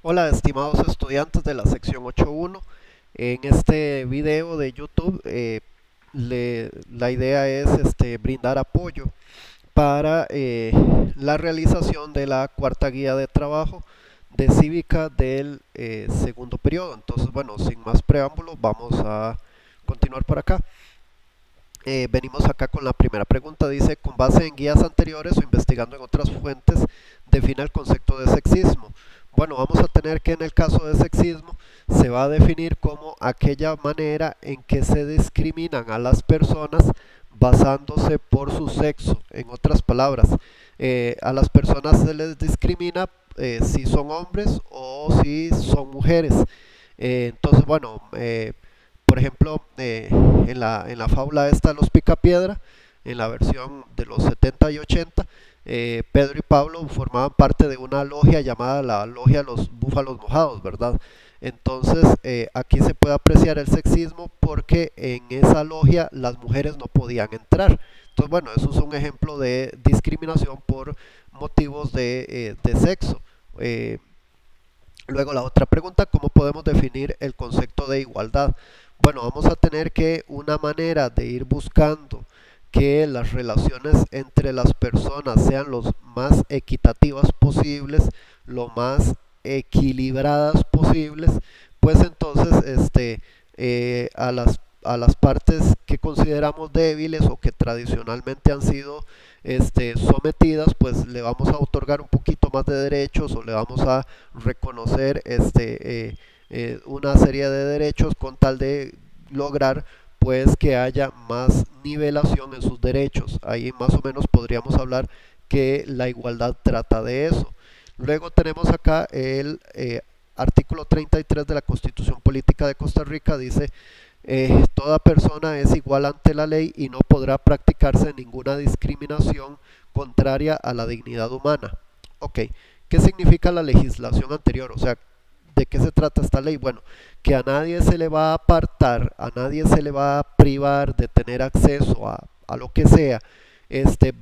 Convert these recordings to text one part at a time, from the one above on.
Hola, estimados estudiantes de la sección 8.1. En este video de YouTube, la idea es brindar apoyo para la realización de la cuarta guía de trabajo de cívica del segundo periodo. Entonces, bueno, sin más preámbulos, vamos a continuar por acá. Venimos acá con la primera pregunta. Dice: con base en guías anteriores o investigando en otras fuentes, define el concepto de sexismo. Bueno, vamos a tener que en el caso de sexismo se va a definir como aquella manera en que se discriminan a las personas basándose por su sexo. En otras palabras, a las personas se les discrimina si son hombres o si son mujeres. Entonces, bueno, por ejemplo, en la fábula esta, Los Picapiedra, en la versión de los 70 y 80, Pedro y Pablo formaban parte de una logia llamada la Logia de los Búfalos Mojados, ¿verdad? Entonces, aquí se puede apreciar el sexismo porque en esa logia las mujeres no podían entrar. Entonces, bueno, eso es un ejemplo de discriminación por motivos de sexo. Eh, Luego la otra pregunta: ¿cómo podemos definir el concepto de igualdad? Bueno, vamos a tener que una manera de ir buscando que las relaciones entre las personas sean lo más equitativas posibles, lo más equilibradas posibles, pues entonces a las partes que consideramos débiles o que tradicionalmente han sido sometidas, pues le vamos a otorgar un poquito más de derechos o le vamos a reconocer una serie de derechos con tal de lograr pues que haya más nivelación en sus derechos. Ahí más o menos podríamos hablar que la igualdad trata de eso. Luego tenemos acá el artículo 33 de la Constitución Política de Costa Rica. Dice: toda persona es igual ante la ley y no podrá practicarse ninguna discriminación contraria a la dignidad humana. Ok, ¿qué significa la legislación anterior? O sea, ¿de qué se trata esta ley? Bueno, que a nadie se le va a apartar, a nadie se le va a privar de tener acceso a lo que sea,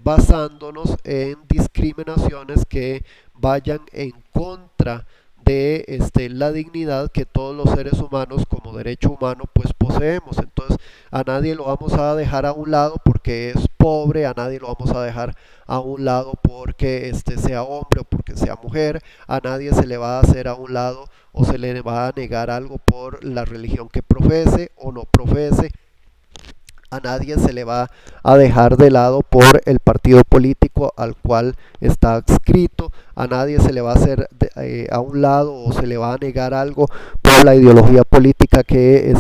basándonos en discriminaciones que vayan en contra de la dignidad que todos los seres humanos como derecho humano pues poseemos. Entonces, a nadie lo vamos a dejar a un lado porque es pobre, a nadie lo vamos a dejar a un lado porque sea hombre o porque sea mujer, a nadie se le va a hacer a un lado o se le va a negar algo por la religión que profese o no profese, a nadie se le va a dejar de lado por el partido político al cual está adscrito, a nadie se le va a hacer a un lado o se le va a negar algo por la ideología política que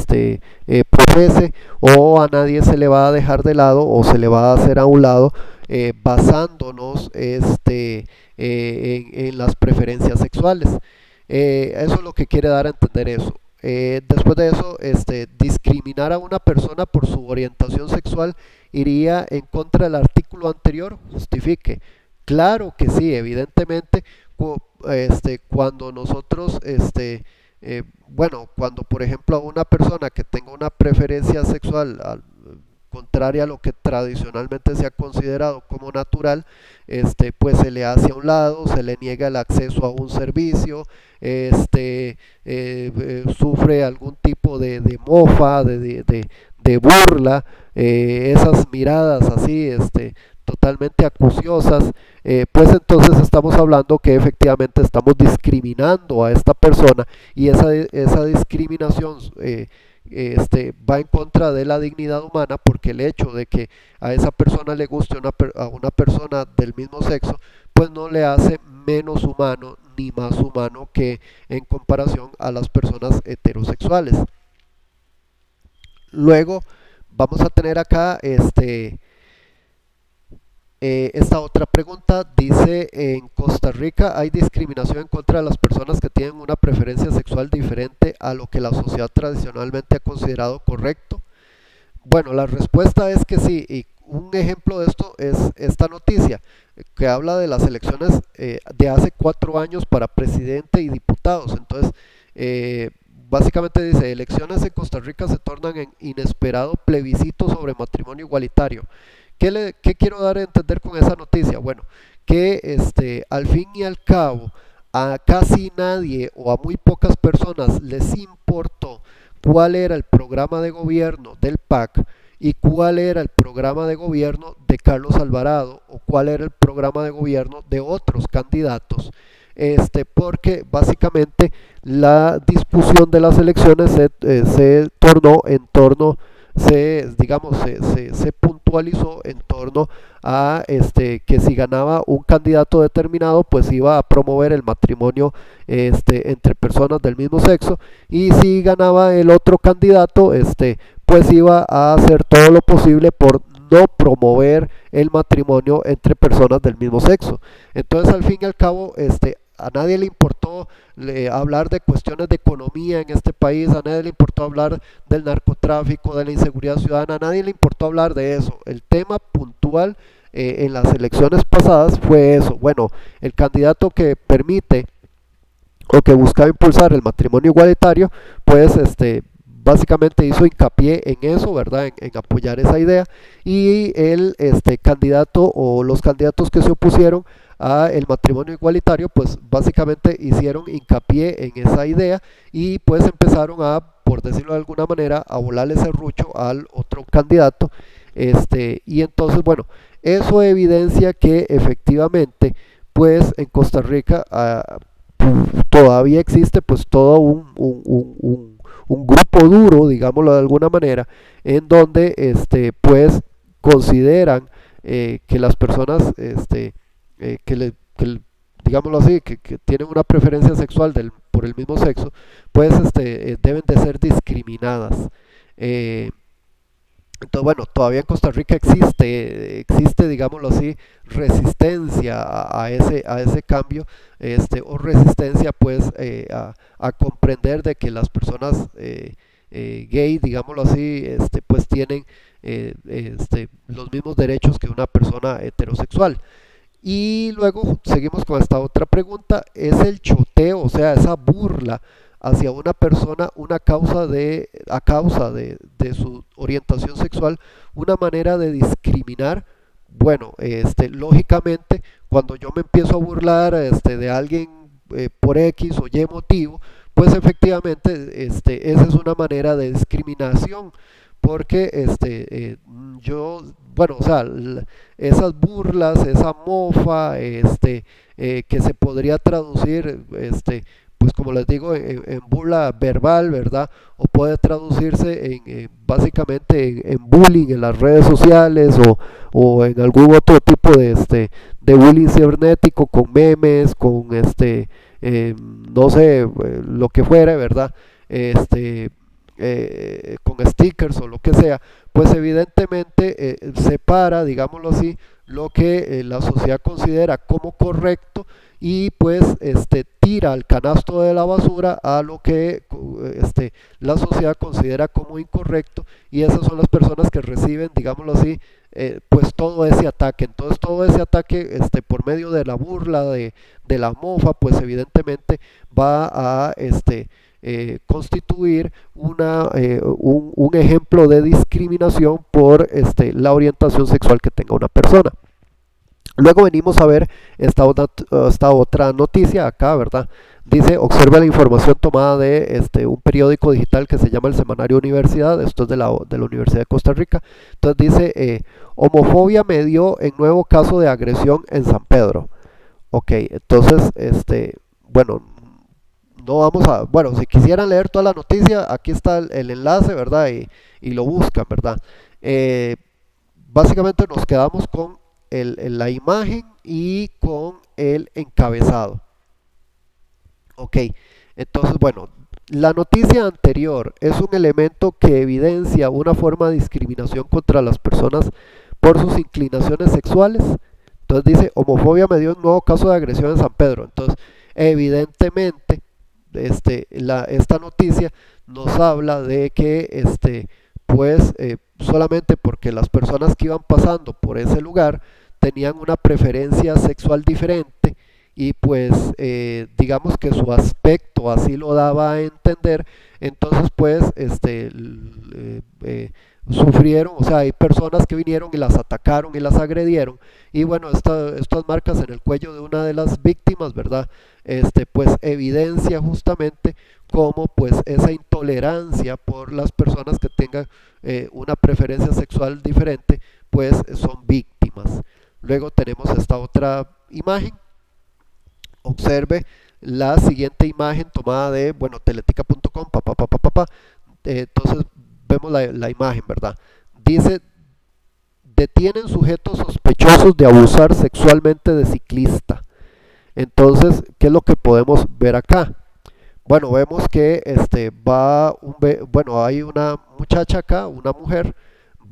profese, o a nadie se le va a dejar de lado o se le va a hacer a un lado basándonos en las preferencias sexuales. Eso es lo que quiere dar a entender eso. Después de eso, discriminar a una persona por su orientación sexual iría en contra del artículo anterior. Justifique. Claro que sí, evidentemente, cuando nosotros, bueno, cuando por ejemplo a una persona que tenga una preferencia sexual contraria a lo que tradicionalmente se ha considerado como natural, pues se le hace a un lado, se le niega el acceso a un servicio, sufre algún tipo de mofa, de burla, esas miradas así, totalmente acuciosas, pues entonces estamos hablando que efectivamente estamos discriminando a esta persona, y esa discriminación va en contra de la dignidad humana, porque el hecho de que a esa persona le guste a una persona del mismo sexo, pues no le hace menos humano ni más humano que en comparación a las personas heterosexuales. Luego vamos a tener acá esta otra pregunta. Dice: en Costa Rica hay discriminación en contra de las personas que tienen una preferencia sexual diferente a lo que la sociedad tradicionalmente ha considerado correcto. Bueno, la respuesta es que sí, y un ejemplo de esto es esta noticia que habla de las elecciones de hace 4 años para presidente y diputados. Entonces, básicamente dice: elecciones en Costa Rica se tornan en inesperado plebiscito sobre matrimonio igualitario. ¿Qué quiero dar a entender con esa noticia? Bueno, que al fin y al cabo a casi nadie o a muy pocas personas les importó cuál era el programa de gobierno del PAC y cuál era el programa de gobierno de Carlos Alvarado o cuál era el programa de gobierno de otros candidatos, porque básicamente la discusión de las elecciones se tornó en torno, se puntualizó en torno a que si ganaba un candidato determinado, pues iba a promover el matrimonio entre personas del mismo sexo, y si ganaba el otro candidato, pues iba a hacer todo lo posible por no promover el matrimonio entre personas del mismo sexo. Entonces, al fin y al cabo, a nadie le importó hablar de cuestiones de economía en este país, a nadie le importó hablar del narcotráfico, de la inseguridad ciudadana, a nadie le importó hablar de eso. El tema puntual en las elecciones pasadas fue eso. Bueno, el candidato que permite o que buscaba impulsar el matrimonio igualitario, pues básicamente hizo hincapié en eso, ¿verdad? En apoyar esa idea, y el candidato o los candidatos que se opusieron a el matrimonio igualitario, pues básicamente hicieron hincapié en esa idea y pues empezaron a, por decirlo de alguna manera, a volarle serrucho al otro candidato, y entonces, bueno, eso evidencia que efectivamente, pues en Costa Rica todavía existe pues todo un grupo duro, digámoslo de alguna manera, en donde pues consideran que las personas digámoslo así, que tienen una preferencia sexual por el mismo sexo, pues deben de ser discriminadas. Eh, entonces, bueno, todavía en Costa Rica existe, digámoslo así, resistencia a ese cambio, o resistencia pues a comprender de que las personas gay, digámoslo así, pues tienen los mismos derechos que una persona heterosexual. Y luego seguimos con esta otra pregunta: ¿es el choteo, o sea, esa burla hacia una persona, a causa de su orientación sexual, una manera de discriminar? Bueno, lógicamente, cuando yo me empiezo a burlar de alguien por X o Y motivo, pues efectivamente esa es una manera de discriminación, porque bueno, o sea, esas burlas, esa mofa, que se podría traducir, pues como les digo, en burla verbal, ¿verdad? O puede traducirse básicamente en bullying en las redes sociales, o en algún otro tipo de bullying cibernético, con memes, con no sé, lo que fuera, ¿verdad? Con stickers o lo que sea, pues evidentemente separa, digámoslo así, lo que la sociedad considera como correcto, y pues tira al canasto de la basura a lo que la sociedad considera como incorrecto, y esas son las personas que reciben, digámoslo así, pues todo ese ataque. Entonces todo ese ataque, por medio de la burla, de la mofa, pues evidentemente va a constituir un ejemplo de discriminación por la orientación sexual que tenga una persona. Luego venimos a ver esta otra noticia acá, ¿verdad? Dice: observa la información tomada de un periódico digital que se llama el Semanario Universidad. Esto es de la Universidad de Costa Rica. Entonces dice: homofobia me dio en nuevo caso de agresión en San Pedro. Ok, entonces, bueno, no vamos a, bueno, si quisieran leer toda la noticia, aquí está el enlace, ¿verdad? Y lo buscan, ¿verdad? Eh, Básicamente nos quedamos con la imagen y con el encabezado. Ok, entonces, bueno, la noticia anterior es un elemento que evidencia una forma de discriminación contra las personas por sus inclinaciones sexuales. Entonces dice: homofobia me dio un nuevo caso de agresión en San Pedro. Entonces, evidentemente, esta noticia nos habla de que pues solamente porque las personas que iban pasando por ese lugar tenían una preferencia sexual diferente, y pues digamos que su aspecto así lo daba a entender, entonces pues sufrieron, o sea, hay personas que vinieron y las atacaron y las agredieron, y bueno, estas marcas en el cuello de una de las víctimas, ¿verdad? Pues evidencia justamente cómo pues esa intolerancia por las personas que tengan una preferencia sexual diferente, pues son víctimas. Luego tenemos esta otra imagen. Observe la siguiente imagen tomada de, bueno, teletica.com, entonces vemos la imagen, ¿verdad? Dice, detienen sujetos sospechosos de abusar sexualmente de ciclista. Entonces, ¿qué es lo que podemos ver acá? Bueno, vemos que bueno, hay una muchacha acá, una mujer,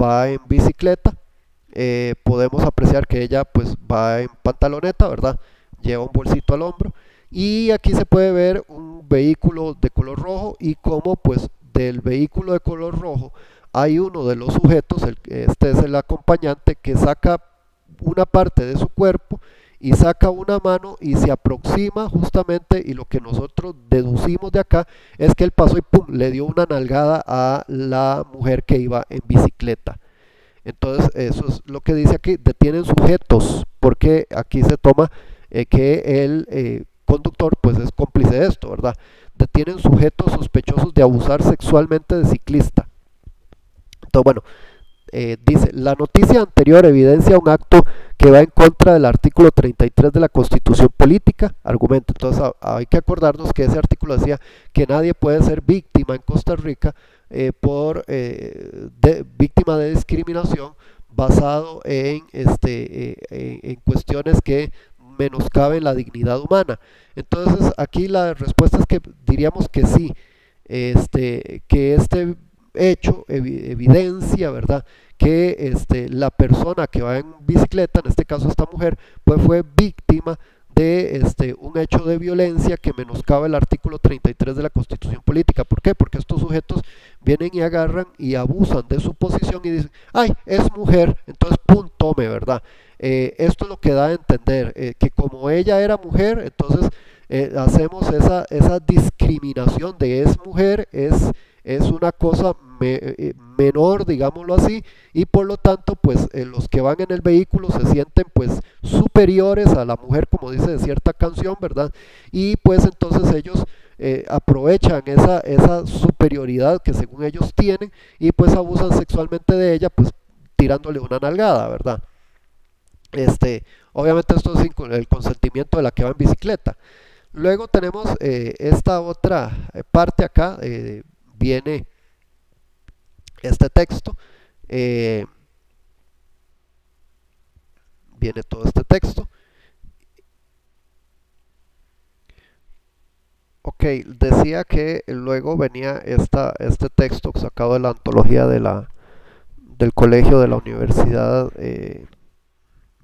va en bicicleta. Podemos apreciar que ella pues va en pantaloneta, ¿verdad? Lleva un bolsito al hombro. Y aquí se puede ver un vehículo de color rojo y cómo pues del vehículo de color rojo hay uno de los sujetos, este es el acompañante, que saca una parte de su cuerpo y saca una mano y se aproxima justamente, y lo que nosotros deducimos de acá es que él pasó y pum, le dio una nalgada a la mujer que iba en bicicleta. Entonces eso es lo que dice aquí, detienen sujetos, porque aquí se toma que el conductor pues es cómplice de esto, ¿verdad? Detienen sujetos sospechosos de abusar sexualmente de ciclista. Entonces, bueno, dice, la noticia anterior evidencia un acto que va en contra del artículo 33 de la Constitución Política, argumento. Entonces hay que acordarnos que ese artículo decía que nadie puede ser víctima en Costa Rica víctima de discriminación basado en cuestiones que menoscaben la dignidad humana. Entonces aquí la respuesta es que diríamos que sí, que este hecho evidencia, ¿verdad? Que la persona que va en bicicleta, en este caso esta mujer, pues fue víctima de un hecho de violencia que menoscaba el artículo 33 de la Constitución Política. ¿Por qué? Porque estos sujetos vienen y agarran y abusan de su posición y dicen, ay, es mujer, entonces pum, tome, ¿verdad? Esto es lo que da a entender, que como ella era mujer, entonces hacemos esa discriminación de es mujer, es una cosa menor, digámoslo así, y por lo tanto pues los que van en el vehículo se sienten pues superiores a la mujer, como dice de cierta canción, ¿verdad? Y pues entonces ellos aprovechan esa superioridad que según ellos tienen y pues abusan sexualmente de ella, pues tirándole una nalgada, ¿verdad? Obviamente esto es sin el consentimiento de la que va en bicicleta. Luego tenemos esta otra parte acá, viene este texto, eh, viene todo este texto. Ok, decía que luego venía este texto sacado de la antología del colegio de la Universidad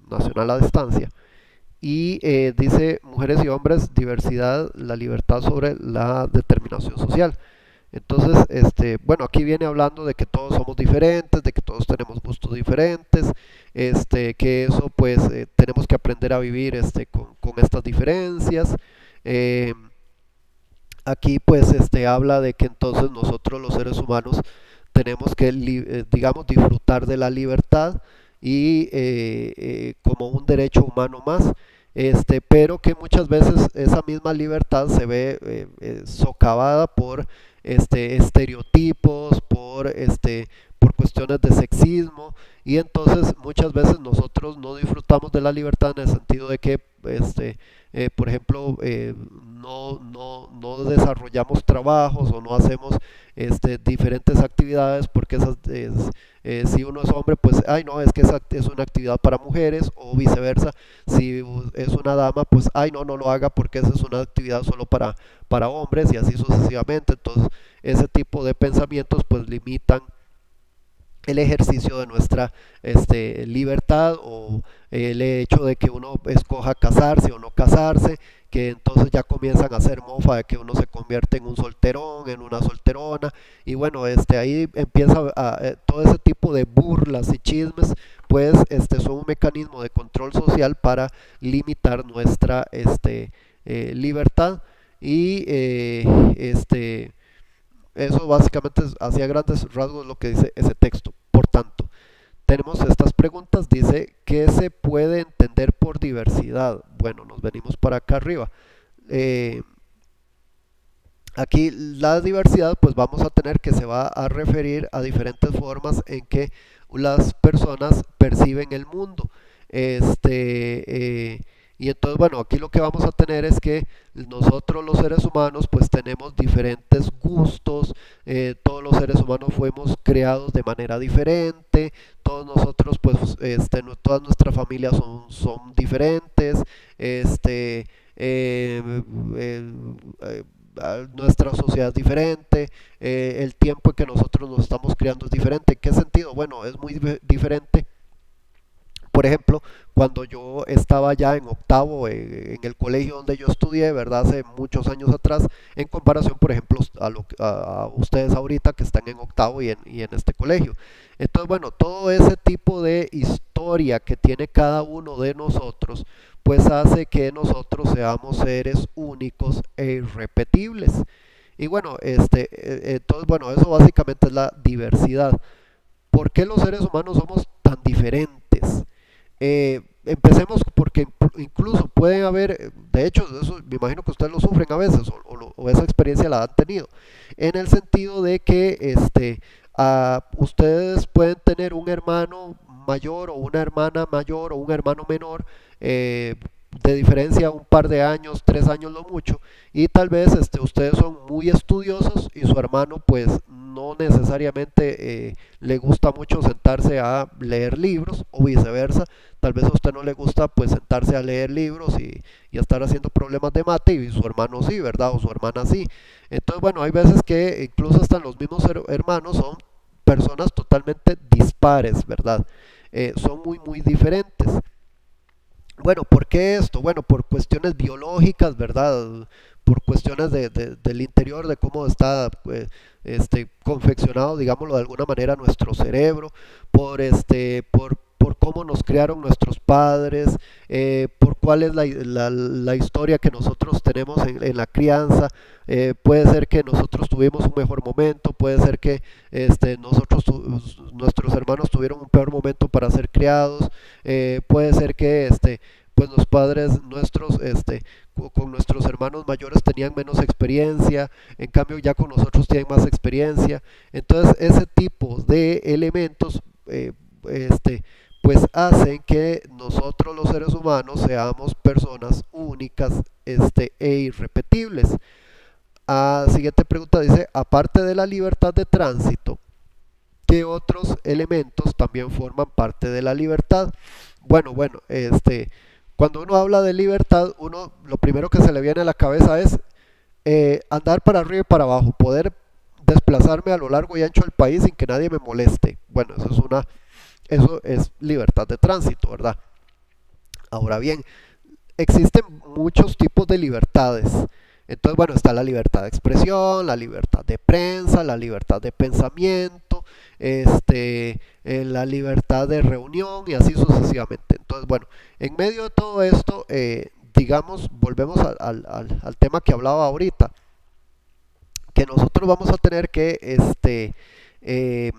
Nacional a Distancia. Y dice mujeres y hombres, diversidad, la libertad sobre la determinación social. Entonces, bueno, aquí viene hablando de que todos somos diferentes, de que todos tenemos gustos diferentes, que eso pues tenemos que aprender a vivir con estas diferencias. Eh, Aquí pues habla de que entonces nosotros los seres humanos tenemos que, digamos, disfrutar de la libertad y como un derecho humano más, pero que muchas veces esa misma libertad se ve socavada por estereotipos, por cuestiones de sexismo, y entonces muchas veces nosotros no disfrutamos de la libertad en el sentido de que por ejemplo, no desarrollamos trabajos o no hacemos diferentes actividades porque si uno es hombre, pues, ay, no, es que esa es una actividad para mujeres, o viceversa, si es una dama, pues, ay, no, no lo haga porque esa es una actividad solo para hombres, y así sucesivamente. Entonces, ese tipo de pensamientos, pues, limitan el ejercicio de nuestra libertad, o el hecho de que uno escoja casarse o no casarse, que entonces ya comienzan a hacer mofa de que uno se convierte en un solterón, en una solterona, y bueno, ahí empieza todo ese tipo de burlas y chismes, pues son un mecanismo de control social para limitar nuestra libertad. Y eso básicamente es hacia grandes rasgos lo que dice ese texto. Por tanto, tenemos estas preguntas. Dice, ¿qué se puede entender por diversidad? Bueno, nos venimos para acá arriba. Eh, Aquí la diversidad pues vamos a tener que se va a referir a diferentes formas en que las personas perciben el mundo. Y entonces bueno, aquí lo que vamos a tener es que nosotros los seres humanos pues tenemos diferentes gustos, todos los seres humanos fuimos creados de manera diferente, todos nosotros pues todas nuestras familias son diferentes, este, eh, eh, eh, nuestra sociedad es diferente, el tiempo en que nosotros nos estamos criando es diferente. ¿En qué sentido? Bueno, es muy diferente. Por ejemplo, cuando yo estaba ya en octavo en el colegio donde yo estudié, ¿verdad? Hace muchos años atrás, en comparación, por ejemplo, a ustedes ahorita que están en octavo y en este colegio. Entonces, bueno, todo ese tipo de historia que tiene cada uno de nosotros, pues hace que nosotros seamos seres únicos e irrepetibles. Y bueno, entonces, bueno, eso básicamente es la diversidad. ¿Por qué los seres humanos somos tan diferentes? Empecemos porque incluso pueden haber, de hecho, eso me imagino que ustedes lo sufren a veces o esa experiencia la han tenido, en el sentido de que ustedes pueden tener un hermano mayor o una hermana mayor o un hermano menor, de diferencia un par de años, 3 años lo mucho, y tal vez ustedes son muy estudiosos y su hermano pues no necesariamente le gusta mucho sentarse a leer libros o viceversa. Tal vez a usted no le gusta pues sentarse a leer libros y estar haciendo problemas de mate y su hermano sí, ¿verdad? O su hermana sí. Entonces, bueno, hay veces que incluso hasta los mismos hermanos son personas totalmente dispares, ¿verdad? Son muy diferentes. Bueno, ¿por qué esto? Bueno, por cuestiones biológicas, ¿verdad? Por cuestiones del interior, de cómo está confeccionado, digámoslo de alguna manera, nuestro cerebro, por cómo nos crearon nuestros padres, por cuál es la historia que nosotros tenemos en la crianza. Puede ser que nosotros tuvimos un mejor momento, puede ser que nuestros hermanos tuvieron un peor momento para ser criados, puede ser que pues los padres nuestros con nuestros hermanos mayores tenían menos experiencia, en cambio ya con nosotros tienen más experiencia. Entonces ese tipo de elementos este, pues hacen que nosotros los seres humanos seamos personas únicas e irrepetibles. Siguiente pregunta dice, aparte de la libertad de tránsito, ¿qué otros elementos también forman parte de la libertad? Bueno, cuando uno habla de libertad, uno lo primero que se le viene a la cabeza es andar para arriba y para abajo, poder desplazarme a lo largo y ancho del país sin que nadie me moleste. Bueno, eso es libertad de tránsito, ¿verdad? Ahora bien, existen muchos tipos de libertades. Entonces, bueno, está la libertad de expresión, la libertad de prensa, la libertad de pensamiento, la libertad de reunión y así sucesivamente. Entonces, bueno, en medio de todo esto, digamos, volvemos al tema que hablaba ahorita, que nosotros vamos a tener que, eh,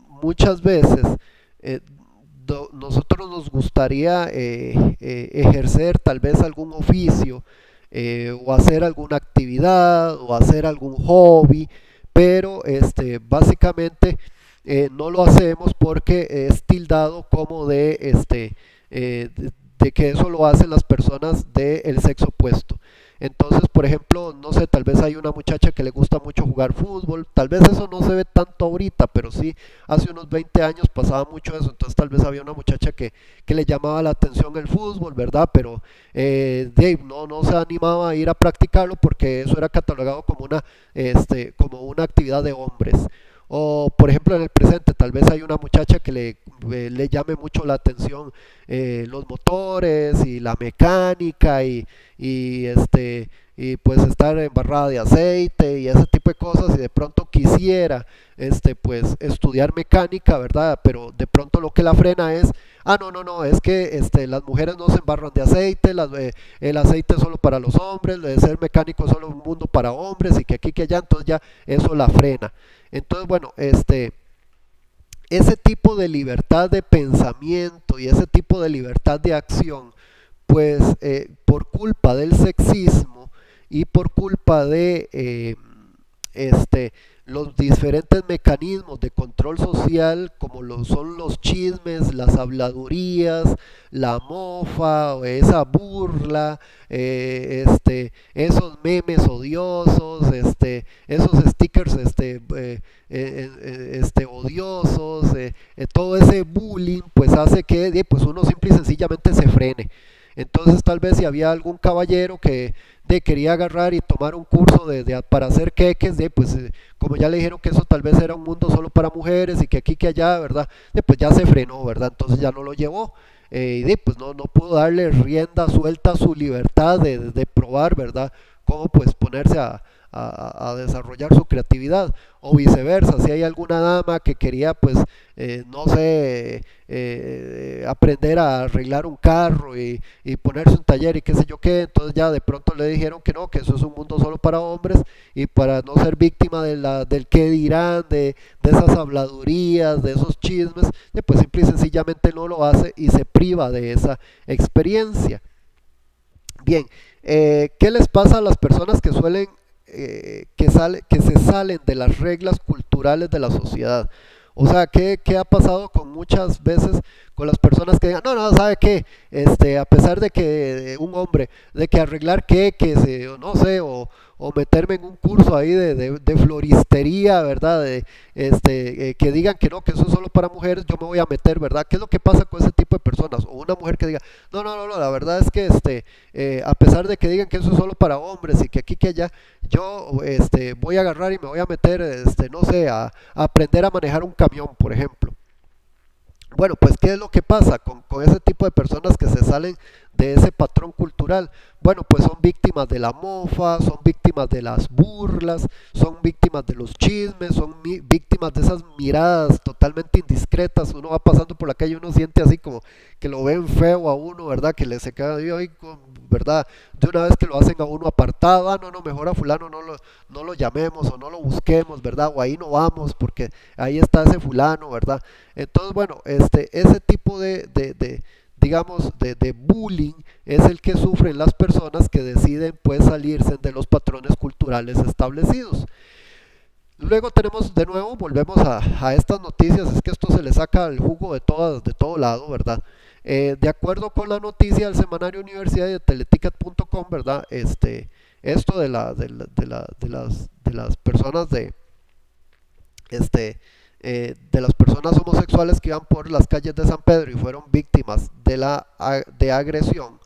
muchas veces, eh, nosotros nos gustaría ejercer tal vez algún oficio, o hacer alguna actividad o hacer algún hobby, pero básicamente no lo hacemos porque es tildado como de que eso lo hacen las personas del sexo opuesto. Entonces, por ejemplo, no sé, tal vez hay una muchacha que le gusta mucho jugar fútbol, tal vez eso no se ve tanto ahorita, pero sí hace unos 20 años pasaba mucho eso, entonces tal vez había una muchacha que le llamaba la atención el fútbol, ¿verdad? Pero Dave no se animaba a ir a practicarlo porque eso era catalogado como una actividad de hombres. O por ejemplo en el presente, tal vez hay una muchacha que le llame mucho la atención los motores y la mecánica y pues estar embarrada de aceite y ese tipo de cosas y de pronto quisiera pues estudiar mecánica, ¿verdad? Pero de pronto lo que la frena es ah, no, no, no, es que las mujeres no se embarran de aceite, el aceite es solo para los hombres, de ser mecánico es solo un mundo para hombres y que aquí, que allá, entonces ya eso la frena. Entonces, bueno, ese tipo de libertad de pensamiento y ese tipo de libertad de acción, pues por culpa del sexismo y por culpa de este, los diferentes mecanismos de control social, como lo son los chismes, las habladurías, la mofa, o esa burla, esos memes odiosos, esos stickers odiosos, todo ese bullying, pues hace que pues uno simple y sencillamente se frene. Entonces tal vez si había algún caballero que quería agarrar y tomar un curso para hacer queques, pues como ya le dijeron que eso tal vez era un mundo solo para mujeres y que aquí que allá, ¿verdad? Pues ya se frenó, ¿verdad? Entonces ya no lo llevó. Pues no pudo darle rienda suelta a su libertad de probar, ¿verdad? Cómo pues ponerse a desarrollar su creatividad, o viceversa, si hay alguna dama que quería pues no sé, aprender a arreglar un carro y ponerse un taller y qué sé yo qué, entonces ya de pronto le dijeron que no, que eso es un mundo solo para hombres, y para no ser víctima del qué dirán, de esas habladurías, de esos chismes, pues simple y sencillamente no lo hace y se priva de esa experiencia. Bien, ¿qué les pasa a las personas que suelen, que se salen de las reglas culturales de la sociedad? O sea, ¿qué ha pasado con muchas veces con las personas que digan, no, no, ¿sabe qué? A pesar de que un hombre, de que arreglar queques, o no sé, o meterme en un curso ahí de floristería, ¿verdad? Que digan que no, que eso es solo para mujeres, yo me voy a meter, ¿verdad? ¿Qué es lo que pasa con ese tipo de personas? O una mujer que diga, no, no, no, no, la verdad es que a pesar de que digan que eso es solo para hombres y que aquí que allá, yo voy a agarrar y me voy a meter, no sé, a aprender a manejar un camión, por ejemplo. Bueno, pues ¿qué es lo que pasa con ese tipo de personas que se salen de ese patrón cultural? Bueno, pues son víctimas de la mofa, son víctimas de las burlas, son víctimas de los chismes, son víctimas de esas miradas totalmente indiscretas. Uno va pasando por la calle y uno siente así como que lo ven feo a uno, ¿verdad? Que le se queda ahí, ¿verdad? De una vez que lo hacen a uno apartado, ah, no, no, mejor a fulano no lo llamemos o no lo busquemos, ¿verdad? O ahí no vamos porque ahí está ese fulano, ¿verdad? Entonces, bueno, ese tipo digamos, de bullying es el que sufren las personas que deciden pues salirse de los patrones culturales establecidos. Luego tenemos de nuevo, volvemos a estas noticias, es que esto se le saca el jugo de todo lado, ¿verdad? De acuerdo con la noticia del semanario Universidad de Teleticket.com, ¿verdad? Esto de las personas de las personas homosexuales que iban por las calles de San Pedro y fueron víctimas de agresión,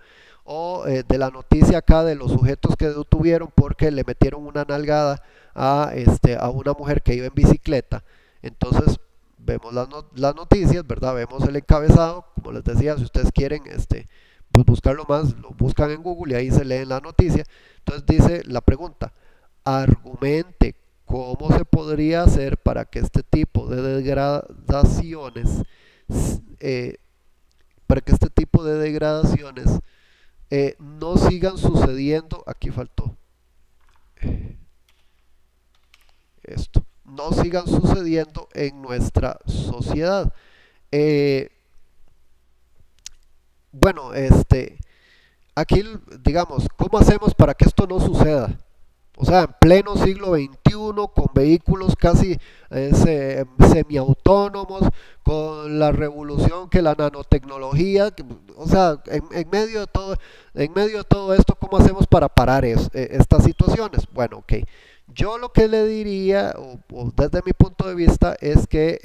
o de la noticia acá de los sujetos que detuvieron porque le metieron una nalgada a una mujer que iba en bicicleta. Entonces vemos las noticias, ¿verdad? Vemos el encabezado, como les decía, si ustedes quieren pues buscarlo más, lo buscan en Google y ahí se leen la noticia. Entonces dice la pregunta, argumente cómo se podría hacer para que este tipo de degradaciones, eh, para que este tipo de degradaciones no sigan sucediendo, aquí faltó esto, no sigan sucediendo en nuestra sociedad. Eh, bueno, aquí digamos, ¿cómo hacemos para que esto no suceda? O sea, en pleno siglo XXI, con vehículos casi semiautónomos, con la revolución que la nanotecnología, o sea, en medio de todo esto, ¿cómo hacemos para parar estas situaciones? Bueno, ok. Yo lo que le diría, o desde mi punto de vista, es que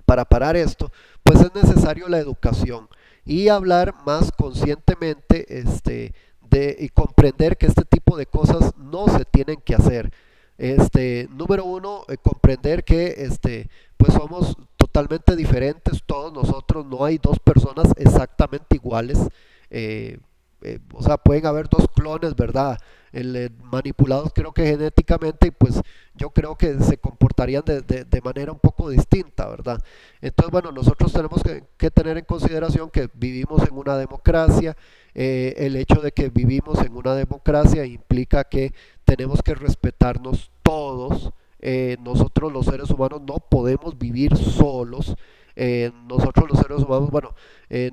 para parar esto, pues es necesario la educación y hablar más conscientemente y comprender que este tipo de cosas no se tienen que hacer. Número uno, comprender que pues somos totalmente diferentes todos nosotros, no hay dos personas exactamente iguales. O sea, pueden haber dos clones, ¿verdad? manipulados creo que genéticamente, y pues yo creo que se comportarían de manera un poco distinta, ¿verdad? Entonces, bueno, nosotros tenemos que tener en consideración que vivimos en una democracia. El hecho de que vivimos en una democracia implica que tenemos que respetarnos todos. Nosotros los seres humanos no podemos vivir solos. Nosotros los seres humanos, bueno,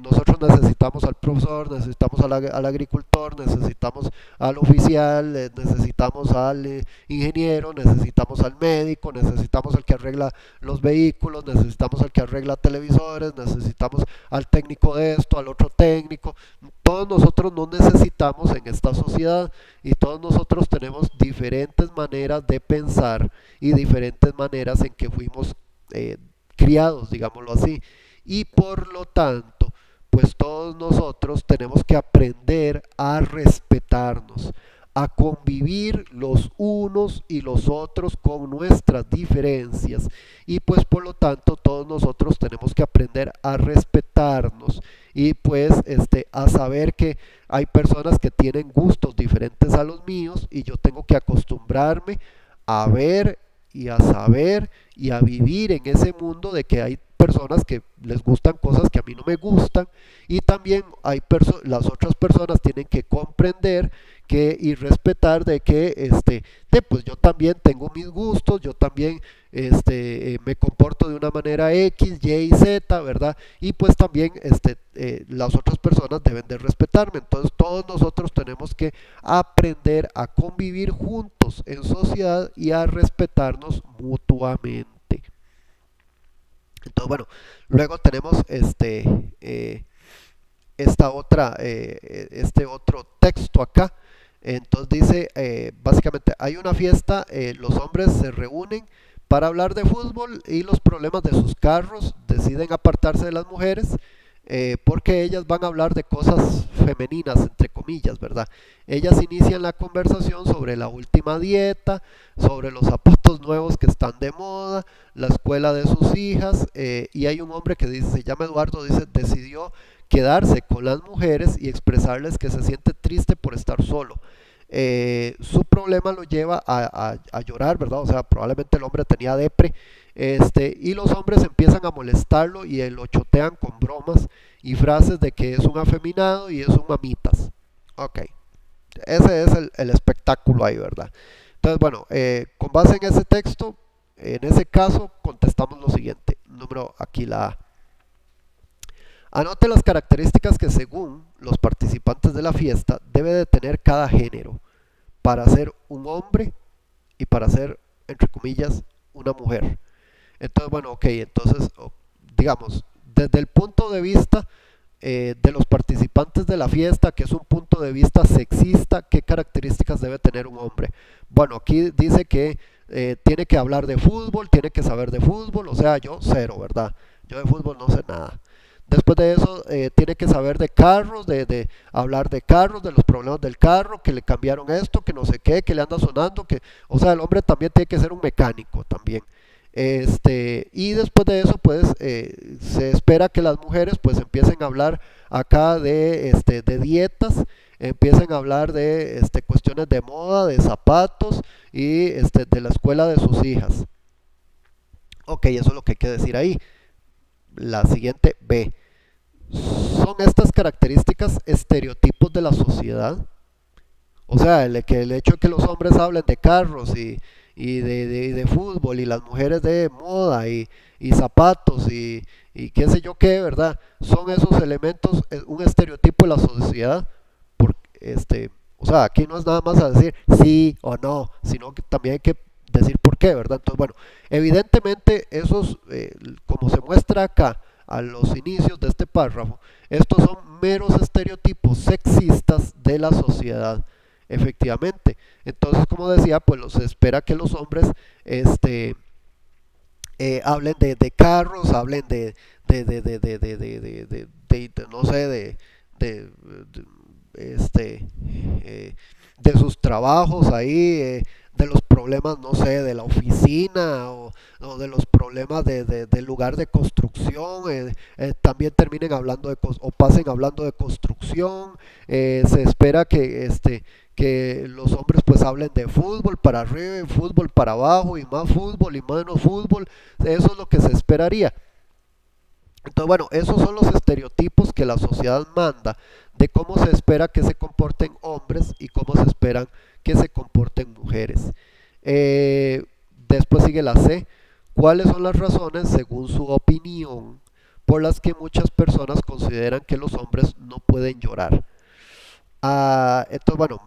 nosotros necesitamos al profesor, necesitamos al agricultor, necesitamos al oficial, necesitamos al ingeniero, necesitamos al médico, necesitamos al que arregla los vehículos, necesitamos al que arregla televisores, necesitamos al técnico de esto, al otro técnico. Todos nosotros nos necesitamos en esta sociedad, y todos nosotros tenemos diferentes maneras de pensar y diferentes maneras en que fuimos criados, digámoslo así. Y por lo tanto, pues todos nosotros tenemos que aprender a respetarnos, a convivir los unos y los otros con nuestras diferencias, y pues por lo tanto todos nosotros tenemos que aprender a respetarnos, y pues a saber que hay personas que tienen gustos diferentes a los míos, y yo tengo que acostumbrarme a ver y a saber y a vivir en ese mundo de que hay personas que les gustan cosas que a mí no me gustan, y también las otras personas tienen que comprender que y respetar de que pues yo también tengo mis gustos, yo también me comporto de una manera X, Y y Z, ¿verdad? Y pues también las otras personas deben de respetarme. Entonces todos nosotros tenemos que aprender a convivir juntos en sociedad y a respetarnos mutuamente. Entonces, bueno, luego tenemos este otro texto acá. Entonces dice, básicamente, hay una fiesta, los hombres se reúnen para hablar de fútbol y los problemas de sus carros, deciden apartarse de las mujeres, porque ellas van a hablar de cosas femeninas, entre comillas, ¿verdad? Ellas inician la conversación sobre la última dieta, sobre los zapatos nuevos que están de moda, la escuela de sus hijas, y hay un hombre que dice, se llama Eduardo, dice, decidió quedarse con las mujeres y expresarles que se siente triste por estar solo. Su problema lo lleva a llorar, ¿verdad? O sea, probablemente el hombre tenía depre, y los hombres empiezan a molestarlo y lo chotean con bromas y frases de que es un afeminado y es un mamitas. Ok, ese es el espectáculo ahí, ¿verdad? Entonces, bueno, con base en ese texto, en ese caso, contestamos lo siguiente. Número, aquí la A. Anote las características que según los participantes de la fiesta debe de tener cada género para ser un hombre y para ser, entre comillas, una mujer. Entonces, bueno, ok, entonces, digamos, desde el punto de vista de los participantes de la fiesta, que es un punto de vista sexista, ¿qué características debe tener un hombre? Bueno, aquí dice que tiene que hablar de fútbol, tiene que saber de fútbol, o sea, yo cero, ¿verdad? Yo de fútbol no sé nada. Después de eso, tiene que saber de carros, de hablar de carros, de los problemas del carro, que le cambiaron esto, que no sé qué, que le anda sonando, que, o sea, el hombre también tiene que ser un mecánico también. Y después de eso, pues, se espera que las mujeres, pues, empiecen a hablar acá de dietas, empiecen a hablar de cuestiones de moda, de zapatos y de la escuela de sus hijas. Ok, eso es lo que hay que decir ahí. La siguiente, B. ¿Son estas características estereotipos de la sociedad? O sea, el hecho de que los hombres hablen de carros y de fútbol, y las mujeres de moda y zapatos y qué sé yo qué, ¿verdad? Son esos elementos, un estereotipo de la sociedad. Porque, o sea, aquí no es nada más a decir sí o no, sino que también hay que decir por qué, ¿verdad? Entonces, bueno, evidentemente esos, como se muestra acá a los inicios de este párrafo, estos son meros estereotipos sexistas de la sociedad, efectivamente. Entonces, como decía, pues se espera que los hombres hablen de carros, hablen no sé, de, este, de sus trabajos ahí, de los problemas, no sé, de la oficina, o de los problemas del lugar de construcción. También terminen hablando o pasen hablando de construcción. Se espera que los hombres pues hablen de fútbol para arriba y fútbol para abajo y más fútbol y menos fútbol. Eso es lo que se esperaría. Entonces, bueno, esos son los estereotipos que la sociedad manda de cómo se espera que se comporten hombres y cómo se esperan que se comporten mujeres. Eh, Después sigue la C. ¿Cuáles son las razones, según su opinión, por las que muchas personas consideran que los hombres no pueden llorar? Entonces, bueno,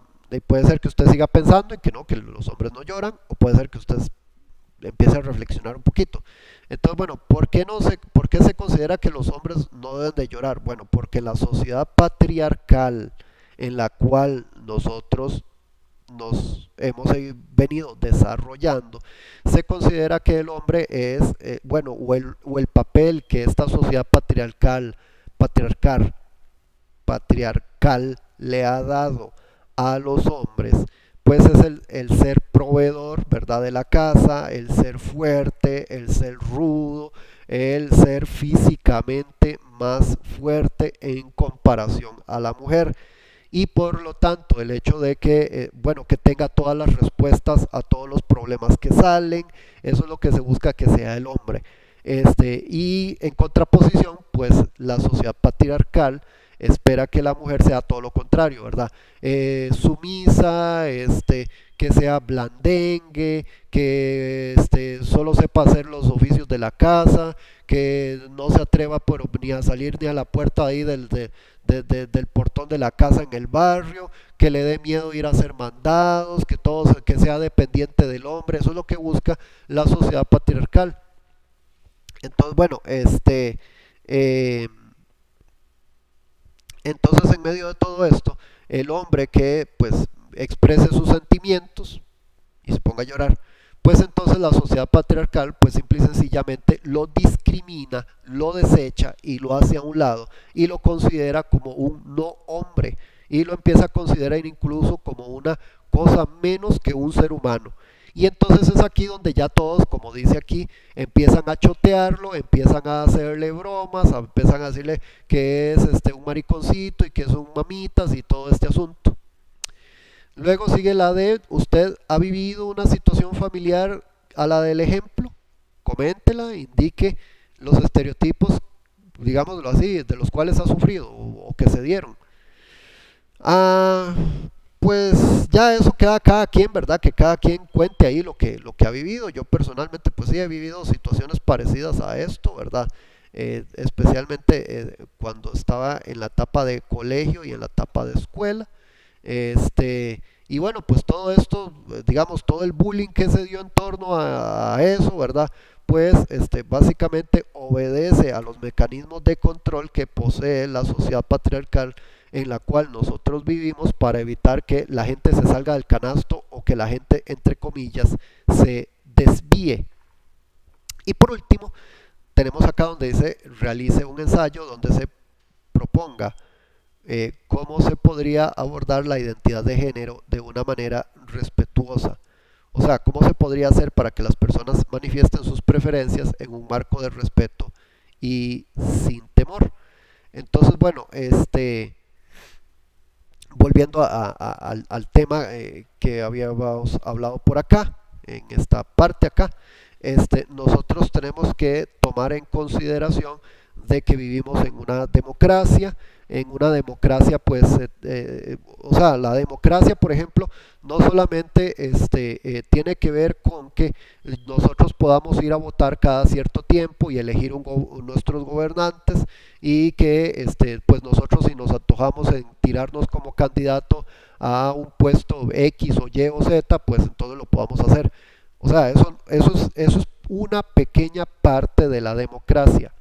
puede ser que usted siga pensando en que no, que los hombres no lloran, o puede ser que usted empiece a reflexionar un poquito. Entonces, bueno, ¿por qué se considera que los hombres no deben de llorar? Bueno, porque la sociedad patriarcal en la cual nosotros nos hemos venido desarrollando, se considera que el hombre es, bueno, o el papel que esta sociedad patriarcal, patriarcal le ha dado a los hombres, pues es el ser proveedor, ¿verdad? De la casa, el ser fuerte, el ser rudo, el ser físicamente más fuerte en comparación a la mujer. Y por lo tanto, el hecho de que, bueno, que tenga todas las respuestas a todos los problemas que salen, eso es lo que se busca que sea el hombre. Y en contraposición, pues la sociedad patriarcal espera que la mujer sea todo lo contrario, ¿verdad? Sumisa, que sea blandengue, que solo sepa hacer los oficios de la casa, que no se atreva ni a salir ni a la puerta ahí del portón de la casa en el barrio, que le dé miedo ir a hacer mandados, que sea dependiente del hombre. Eso es lo que busca la sociedad patriarcal. Entonces, bueno, eh, entonces, en medio de todo esto, el hombre que pues exprese sus sentimientos y se ponga a llorar, pues entonces la sociedad patriarcal pues simple y sencillamente lo discrimina, lo desecha y lo hace a un lado y lo considera como un no hombre y lo empieza a considerar incluso como una cosa menos que un ser humano. Y entonces es aquí donde ya todos, como dice aquí, empiezan a chotearlo, empiezan a hacerle bromas, empiezan a decirle que es un mariconcito y que es un mamitas y todo este asunto. Luego sigue la de, ¿usted ha vivido una situación familiar a la del ejemplo? Coméntela, indique los estereotipos, digámoslo así, de los cuales ha sufrido o que se dieron. Ah, pues ya eso queda a cada quien, ¿verdad? Que cada quien cuente ahí lo que ha vivido. Yo personalmente pues sí he vivido situaciones parecidas a esto, ¿verdad? Especialmente cuando estaba en la etapa de colegio y en la etapa de escuela. Y bueno, pues todo esto, digamos, todo el bullying que se dio en torno a eso, ¿verdad? Pues básicamente obedece a los mecanismos de control que posee la sociedad patriarcal en la cual nosotros vivimos para evitar que la gente se salga del canasto o que la gente, entre comillas, se desvíe. Y por último, tenemos acá donde dice realice un ensayo donde se proponga cómo se podría abordar la identidad de género de una manera respetuosa. O sea, cómo se podría hacer para que las personas manifiesten sus preferencias en un marco de respeto y sin temor. Entonces, bueno, volviendo al tema que habíamos hablado por acá, en esta parte acá, nosotros tenemos que tomar en consideración de que vivimos en una democracia pues, o sea, la democracia, por ejemplo, no solamente tiene que ver con que nosotros podamos ir a votar cada cierto tiempo y elegir nuestros gobernantes y que pues nosotros si nos antojamos en tirarnos como candidato a un puesto X o Y o Z, pues entonces lo podamos hacer. O sea, eso es una pequeña parte de la democracia.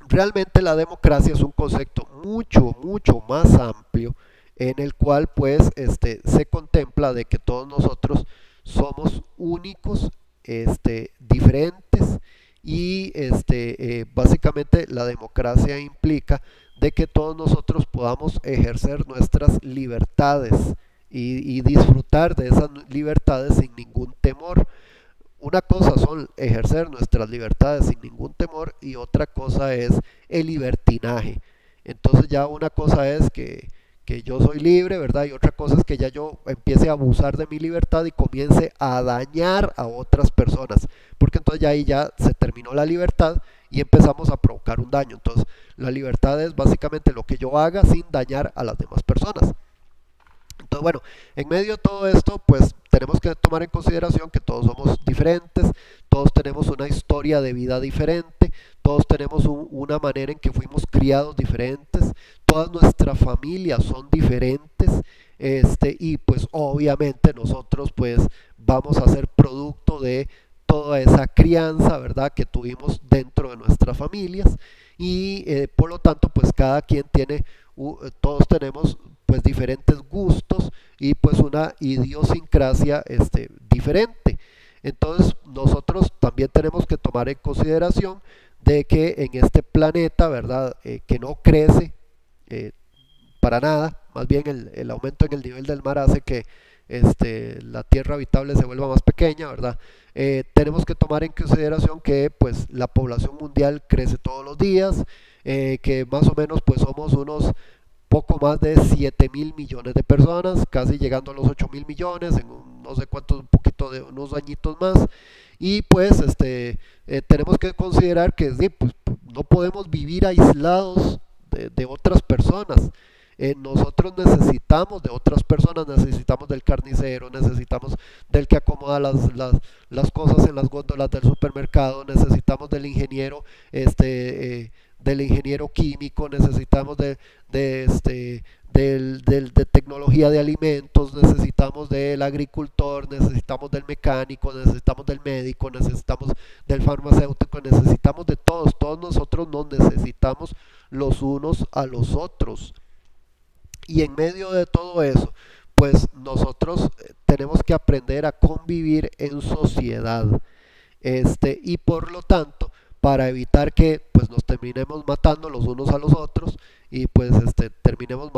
Realmente la democracia es un concepto mucho más amplio en el cual pues se contempla de que todos nosotros somos únicos, diferentes y básicamente la democracia implica de que todos nosotros podamos ejercer nuestras libertades y disfrutar de esas libertades sin ningún temor. Una cosa son ejercer nuestras libertades sin ningún temor y otra cosa es el libertinaje. Entonces ya una cosa es que yo soy libre, ¿verdad? Y otra cosa es que ya yo empiece a abusar de mi libertad y comience a dañar a otras personas, porque entonces ya ahí ya se terminó la libertad y empezamos a provocar un daño. Entonces, la libertad es básicamente lo que yo haga sin dañar a las demás personas. Entonces, bueno, en medio de todo esto, pues tenemos que tomar en consideración que todos somos diferentes, todos tenemos una historia de vida diferente, todos tenemos una manera en que fuimos criados diferentes, todas nuestras familias son diferentes, y pues obviamente nosotros pues vamos a ser producto de toda esa crianza, ¿verdad?, que tuvimos dentro de nuestras familias y por lo tanto pues cada quien tiene, todos tenemos pues diferentes gustos y pues una idiosincrasia diferente. Entonces nosotros también tenemos que tomar en consideración de que en este planeta, ¿verdad? Que no crece eh, para nada, más bien el aumento en el nivel del mar hace que la tierra habitable se vuelva más pequeña, ¿verdad? Tenemos que tomar en consideración que pues la población mundial crece todos los días, que más o menos pues somos unos poco más de 7 mil millones de personas, casi llegando a los 8 mil millones en no sé cuántos, un poquito de unos añitos más. Y pues tenemos que considerar que sí, pues, no podemos vivir aislados de otras personas. Nosotros necesitamos de otras personas, necesitamos del carnicero, necesitamos del que acomoda las cosas en las góndolas del supermercado, necesitamos del ingeniero químico, necesitamos de tecnología de alimentos, necesitamos del agricultor, necesitamos del mecánico, necesitamos del médico, necesitamos del farmacéutico, necesitamos de todos, todos nosotros nos necesitamos los unos a los otros. Y en medio de todo eso, pues nosotros tenemos que aprender a convivir en sociedad. Y por lo tanto, para evitar que pues nos terminemos matando los unos a los otros y pues terminemos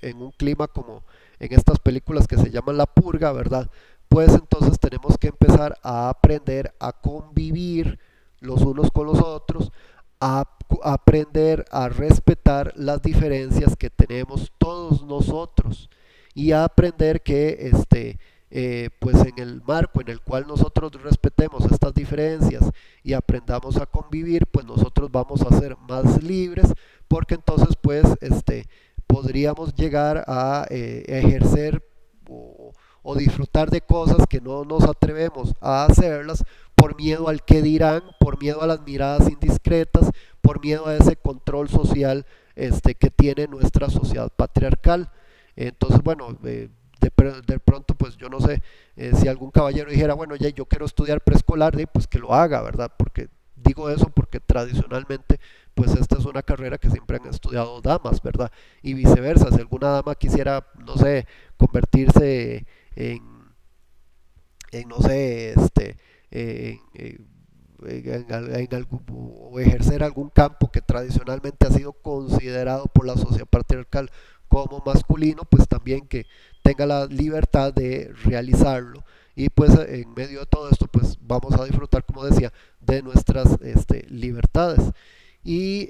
en un clima como en estas películas que se llaman La Purga, ¿verdad? Pues entonces tenemos que empezar a aprender a convivir los unos con los otros, a aprender a respetar las diferencias que tenemos todos nosotros y a aprender que pues en el marco en el cual nosotros respetemos estas diferencias y aprendamos a convivir, pues nosotros vamos a ser más libres, porque entonces pues podríamos llegar a ejercer o disfrutar de cosas que no nos atrevemos a hacerlas por miedo al que dirán, por miedo a las miradas indiscretas, por miedo a ese control social que tiene nuestra sociedad patriarcal. Entonces, bueno, de pronto, pues yo no sé, si algún caballero dijera, bueno, ya yo quiero estudiar preescolar, pues que lo haga, ¿verdad? Porque digo eso porque tradicionalmente, pues esta es una carrera que siempre han estudiado damas, ¿verdad? Y viceversa, si alguna dama quisiera, no sé, convertirse en, no sé, o ejercer algún campo que tradicionalmente ha sido considerado por la sociedad patriarcal como masculino, pues también que tenga la libertad de realizarlo. Y pues en medio de todo esto, pues vamos a disfrutar, como decía, de nuestras libertades. Y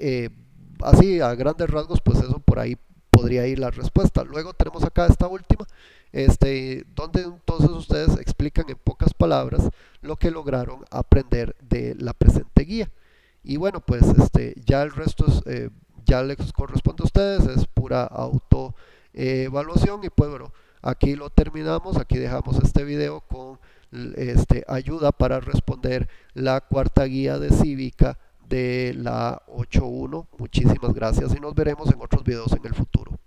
así, a grandes rasgos, pues eso por ahí podría ir la respuesta. Luego tenemos acá esta última, donde entonces ustedes explican en pocas palabras lo que lograron aprender de la presente guía. Y bueno, pues ya el resto es, ya les corresponde a ustedes, es pura autoevaluación. Y pues bueno, aquí lo terminamos, aquí dejamos este video con ayuda para responder la cuarta guía de cívica de la 8.1. Muchísimas gracias y nos veremos en otros videos en el futuro.